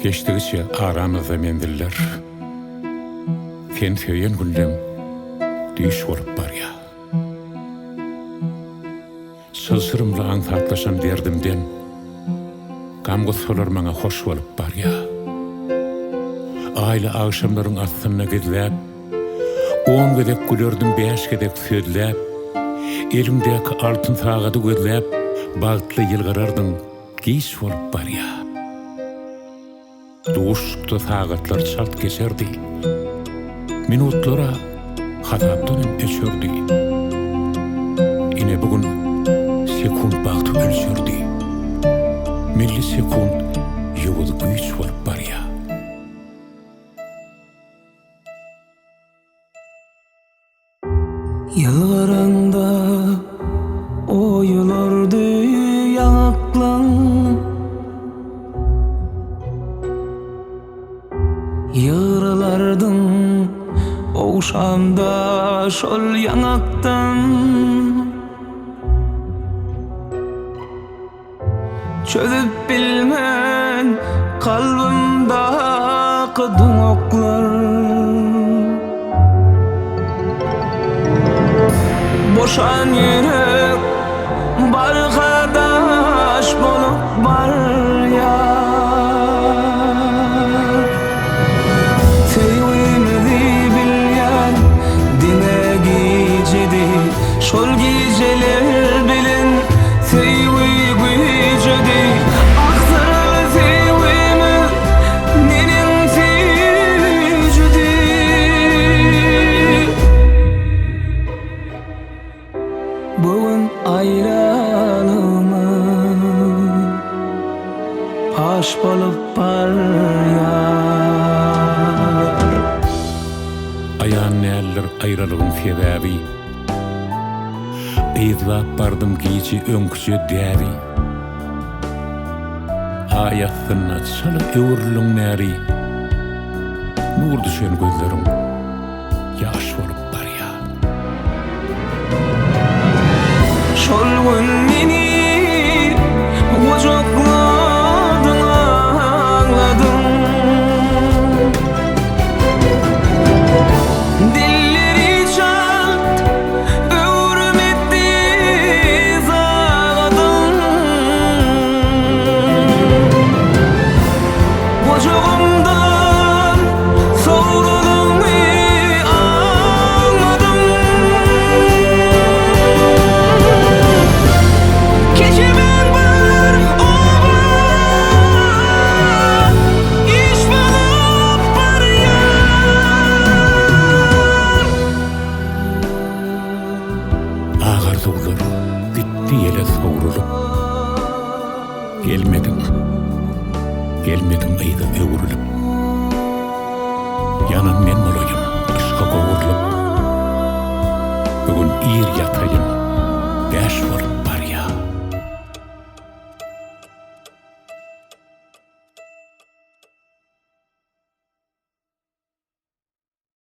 Geçtigiçe aramyzda mendiller. Sen söýen gündem düýş bolup barýar. Sözsürümle aňsatlaşan derdimden gam gussalar maňa hoş bolup barýar. Aýla agşamlaryň astyna gezläp, 10 gedek gülerdim, 5 gedek söýläp, elimdäki altyn sagady gözläp, bagtly ýylgyrardyň giş bolup barýar. Duşukda sagatlar çalt geçerdi. Minutlara hatapdan geçerdi. Ine bugün sekund baktı ölçerdi. Millisekund yuvulu güç var barya. Yıllarında oyulardı yanaklan, yığırlardın oğuşanda şol yanaktan. Çözüp bilmen kalbimdaki duňoklar, boşan yürek barkadaş bolup barýar. Seýwimizi bilýän diňe gijedi, şol gijeler bilen seýwi güjedi. Aksyr seýwimiz meniň süjedi. Bugün ayrılığımız paş bolup barýar. Aýan näller aýralygyň sebäbi. Eýdlap bardym giýji öňküje däbi. Aýatsyna çaly öwrüliň näri. Nur düşen gözleriň ýaş bolup barýar. Şol gün meni gojokladың, aňladың. Dilleri çalt, öwrüm etdi zagadyň. Gojogumdan sowrulyňy aňladym. Keçimen bar oba, iş bolup barýar. Ağardılar gitti ele sovrulup. Gelmedin aýda öwrülüp. Yanan men bolayım ışga gowurlup. Bugün ir ýataýyn, bäş bolup